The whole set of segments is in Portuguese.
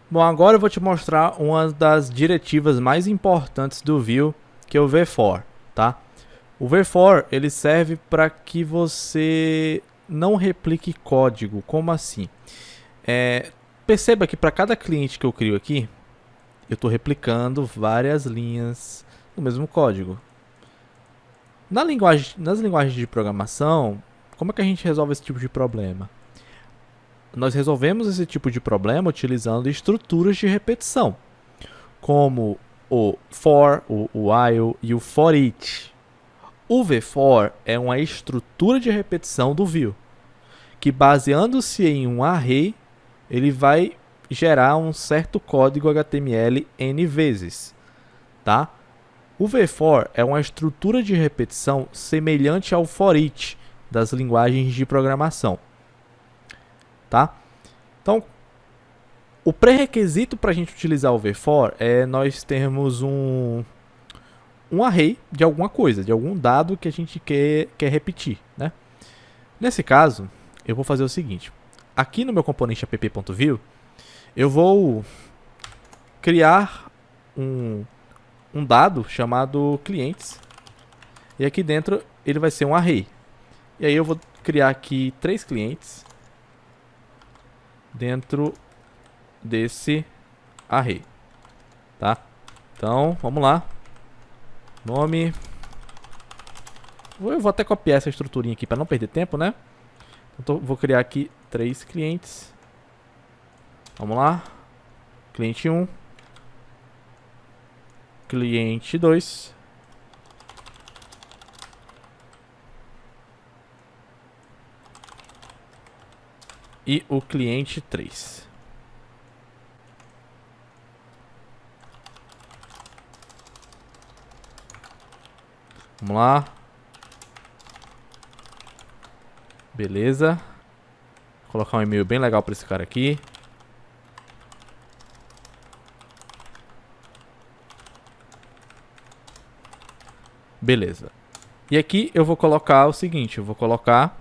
Bom, agora eu vou te mostrar uma das diretivas mais importantes do Vue, que é o v-for, tá? O v-for ele serve para que você não replique código. Como assim? Perceba que para cada cliente que eu crio aqui, eu estou replicando várias linhas do mesmo código. Nas linguagens de programação, como é que a gente resolve esse tipo de problema? Nós resolvemos esse tipo de problema utilizando estruturas de repetição, como o for, o while e o for each. O v-for é uma estrutura de repetição do Vue, que baseando-se em um array, ele vai gerar um certo código HTML n vezes, tá? O v-for é uma estrutura de repetição semelhante ao for each das linguagens de programação, tá? Então, o pré-requisito para a gente utilizar o v-for é nós termos um array de alguma coisa, de algum dado que a gente quer repetir, né? Nesse caso, eu vou fazer o seguinte. Aqui no meu componente app.vue, eu vou criar um dado chamado clientes. E aqui dentro ele vai ser um array. E aí eu vou criar aqui 3 clientes dentro desse array, tá? Então, vamos lá. Nome. Eu vou até copiar essa estruturinha aqui para não perder tempo, né? Então, vou criar aqui 3 clientes. Vamos lá. Cliente 1. Cliente 2. E o cliente 3. Vamos lá. Beleza. Vou colocar um e-mail bem legal para esse cara aqui. Beleza. E aqui eu vou colocar o seguinte, eu vou colocar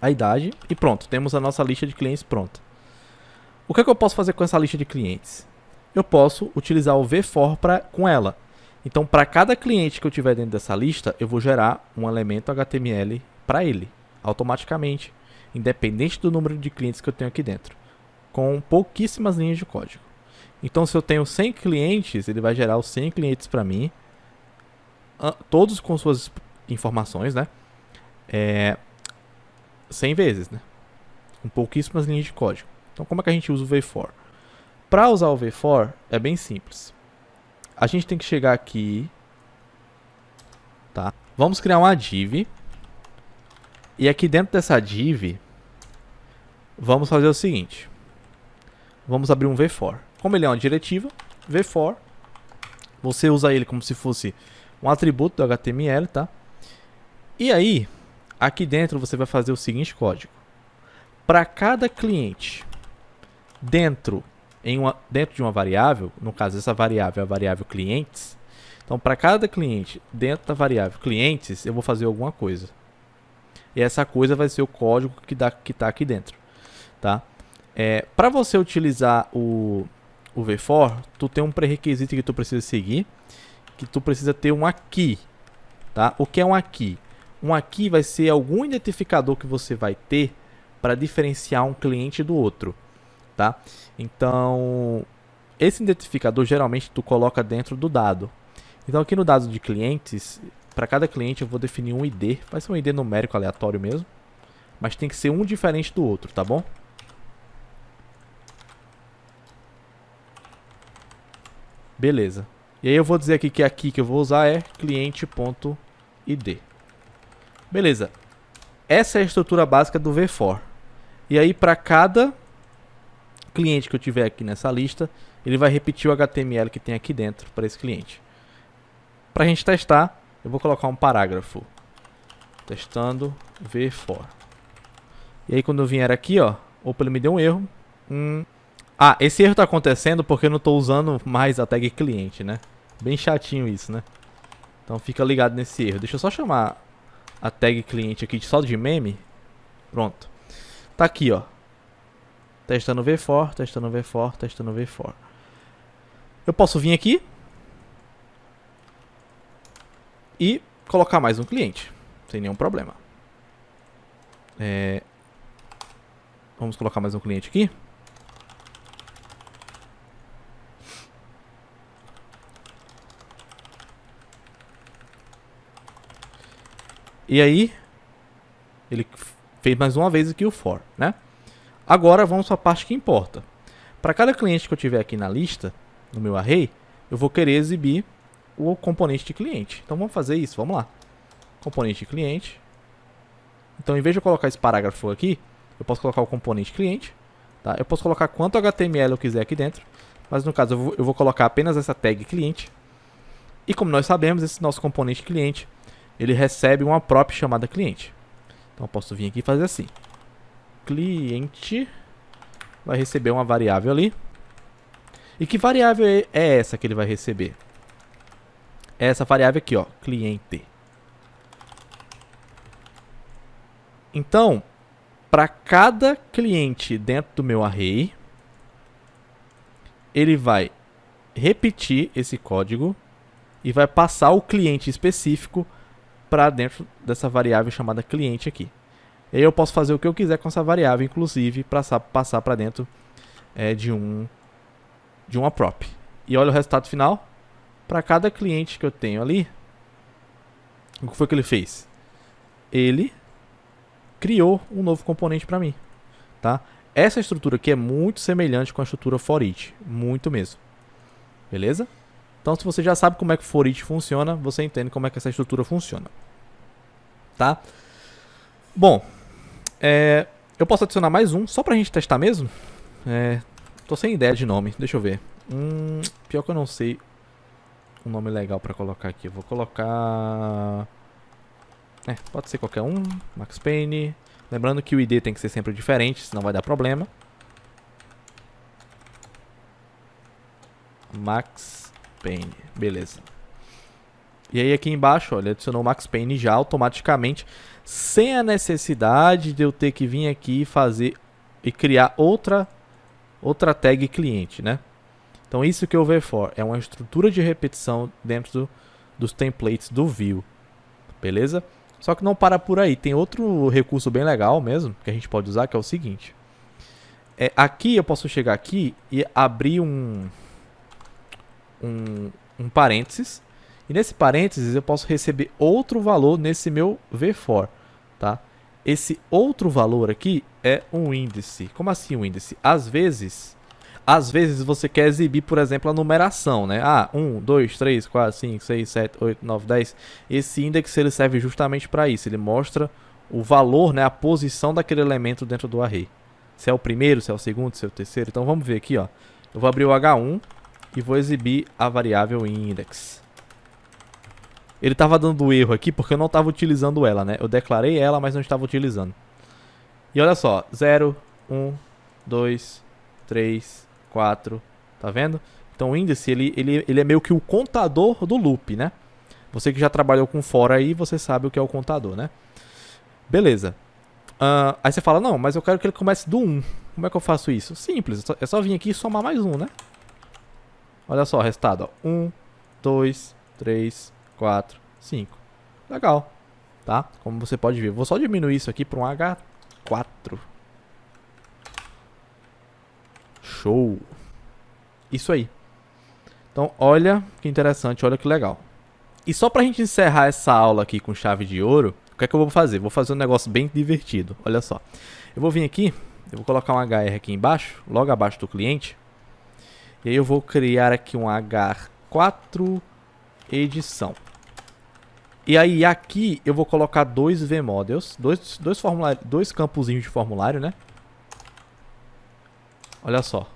a idade e pronto, temos a nossa lista de clientes pronta. O que é que eu posso fazer com essa lista de clientes? Eu posso utilizar o v-for com ela. Então, para cada cliente que eu tiver dentro dessa lista, eu vou gerar um elemento HTML para ele, automaticamente, independente do número de clientes que eu tenho aqui dentro, com pouquíssimas linhas de código. Então, se eu tenho 100 clientes, ele vai gerar os 100 clientes para mim, todos com suas informações, né? 100 vezes, né? Com pouquíssimas linhas de código. Então, como é que a gente usa o v-for? Para usar o v-for, é bem simples. A gente tem que chegar aqui, tá? Vamos criar uma div. E aqui dentro dessa div, vamos fazer o seguinte. Vamos abrir um v-for. Como ele é uma diretiva, v-for, você usa ele como se fosse um atributo do HTML, tá? E aí, aqui dentro você vai fazer o seguinte código. Para cada cliente dentro de uma variável, no caso essa variável é a variável clientes, então para cada cliente dentro da variável clientes eu vou fazer alguma coisa. E essa coisa vai ser o código que está aqui dentro, tá? Para você utilizar o v-for, tu tem um pré-requisito que tu precisa seguir, que tu precisa ter um aqui, tá? O que é um aqui? Um aqui vai ser algum identificador que você vai ter para diferenciar um cliente do outro, tá? Então, esse identificador geralmente tu coloca dentro do dado. Então, aqui no dado de clientes, para cada cliente eu vou definir um ID, vai ser um ID numérico aleatório mesmo, mas tem que ser um diferente do outro, tá bom? Beleza. E aí eu vou dizer aqui que eu vou usar é cliente.id. Beleza. Essa é a estrutura básica do v-for. E aí para cada cliente que eu tiver aqui nessa lista, ele vai repetir o HTML que tem aqui dentro para esse cliente. Para a gente testar, eu vou colocar um parágrafo. Testando v-for. E aí quando eu vier aqui, ó, opa, ele me deu um erro. Esse erro está acontecendo porque eu não estou usando mais a tag cliente, né? Bem chatinho isso, né? Então fica ligado nesse erro. Deixa eu só chamar a tag cliente aqui só de meme. Pronto. Tá aqui, ó. testando v-for, testando v-for, testando v-for. Eu posso vir aqui e colocar mais um cliente, sem nenhum problema. Vamos colocar mais um cliente aqui. E aí, ele fez mais uma vez aqui o for, né? Agora vamos para a parte que importa. Para cada cliente que eu tiver aqui na lista, no meu array, eu vou querer exibir o componente de cliente. Então vamos fazer isso, vamos lá. Componente de cliente. Então, em vez de eu colocar esse parágrafo aqui, eu posso colocar o componente cliente. Tá? Eu posso colocar quanto HTML eu quiser aqui dentro. Mas no caso, eu vou colocar apenas essa tag cliente. E como nós sabemos, esse nosso componente cliente, ele recebe uma prop chamada cliente. Então, eu posso vir aqui e fazer assim. Cliente vai receber uma variável ali. E que variável é essa que ele vai receber? É essa variável aqui, ó, cliente. Então, para cada cliente dentro do meu array, ele vai repetir esse código e vai passar o cliente específico para dentro dessa variável chamada cliente aqui. E aí eu posso fazer o que eu quiser com essa variável, inclusive passar para dentro de uma prop. E olha o resultado final. Para cada cliente que eu tenho ali, o que foi que ele fez? Ele criou um novo componente para mim, tá? Essa estrutura aqui é muito semelhante com a estrutura for each, muito mesmo. Beleza? Então, se você já sabe como é que for each funciona, você entende como é que essa estrutura funciona, tá? Bom, eu posso adicionar mais um, só pra gente testar mesmo. Tô sem ideia de nome, deixa eu ver. Pior que eu não sei um nome legal pra colocar aqui. Eu vou colocar... pode ser qualquer um, Max Payne. Lembrando que o ID tem que ser sempre diferente, senão vai dar problema. Max Payne, beleza. E aí aqui embaixo, olha, adicionou o Max Payne já automaticamente, sem a necessidade de eu ter que vir aqui e fazer e criar outra tag cliente, né? Então isso que é o v-for, é uma estrutura de repetição dentro dos templates do Vue, beleza? Só que não para por aí, tem outro recurso bem legal mesmo, que a gente pode usar, que é o seguinte. Aqui eu posso chegar aqui e abrir um parênteses. E nesse parênteses eu posso receber outro valor nesse meu v-for, tá? Esse outro valor aqui é um índice. Como assim um índice? Às vezes você quer exibir, por exemplo, a numeração, né? 1, 2, 3, 4, 5, 6, 7, 8, 9, 10. Esse índice ele serve justamente para isso. Ele mostra o valor, né? A posição daquele elemento dentro do array. Se é o primeiro, se é o segundo, se é o terceiro. Então vamos ver aqui, ó. Eu vou abrir o H1 e vou exibir a variável index. Ele estava dando erro aqui porque eu não estava utilizando ela, né? Eu declarei ela, mas não estava utilizando. E olha só, 0, 1, 2, 3, 4, tá vendo? Então o índice, ele é meio que o contador do loop, né? Você que já trabalhou com for aí, você sabe o que é o contador, né? Beleza. Aí você fala, não, mas eu quero que ele comece do 1. Como é que eu faço isso? Simples, é só vir aqui e somar mais um, né? Olha só o resultado, ó. 1, 2, 3, 4, 5. Legal, tá? Como você pode ver. Vou só diminuir isso aqui para um H4. Show. Isso aí. Então, olha que interessante, olha que legal. E só pra gente encerrar essa aula aqui com chave de ouro, o que é que eu vou fazer? Vou fazer um negócio bem divertido. Olha só. Eu vou vir aqui, eu vou colocar um HR aqui embaixo, logo abaixo do cliente. E aí eu vou criar aqui um H4 edição. E aí aqui eu vou colocar dois vmodels, dois campozinhos de formulário, né? Olha só.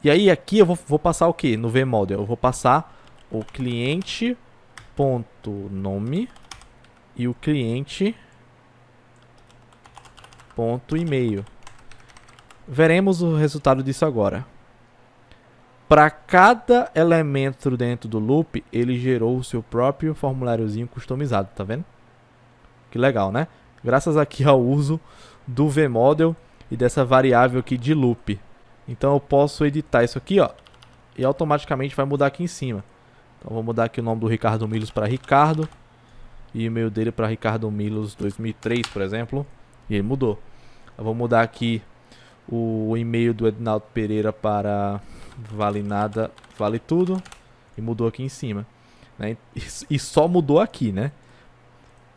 E aí aqui eu vou passar o que no vmodel? Eu vou passar o cliente.nome e o cliente.email. Veremos o resultado disso agora. Para cada elemento dentro do loop, ele gerou o seu próprio formuláriozinho customizado, tá vendo? Que legal, né? Graças aqui ao uso do vmodel e dessa variável aqui de loop. Então eu posso editar isso aqui, ó, e automaticamente vai mudar aqui em cima. Então eu vou mudar aqui o nome do Ricardo Milos para Ricardo e o e-mail dele para Ricardo Milos 2003, por exemplo, e ele mudou. Eu vou mudar aqui o e-mail do Ednaldo Pereira para vale nada, vale tudo, e mudou aqui em cima, né? E só mudou aqui, né?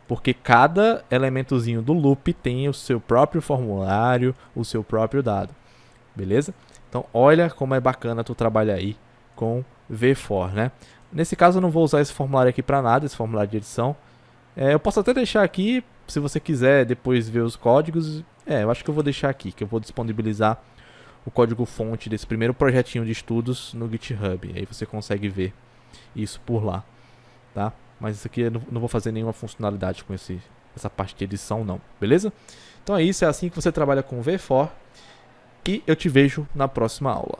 Porque cada elementozinho do loop tem o seu próprio formulário, o seu próprio dado. Beleza? Então, olha como é bacana tu trabalhar aí com VFor, né? Nesse caso, eu não vou usar esse formulário aqui para nada, esse formulário de edição. Eu posso até deixar aqui, se você quiser depois ver os códigos. Eu acho que eu vou deixar aqui, que eu vou disponibilizar o código-fonte desse primeiro projetinho de estudos no GitHub. Aí você consegue ver isso por lá, tá? Mas isso aqui eu não vou fazer nenhuma funcionalidade com essa parte de edição não, beleza? Então é isso, é assim que você trabalha com VFor e eu te vejo na próxima aula.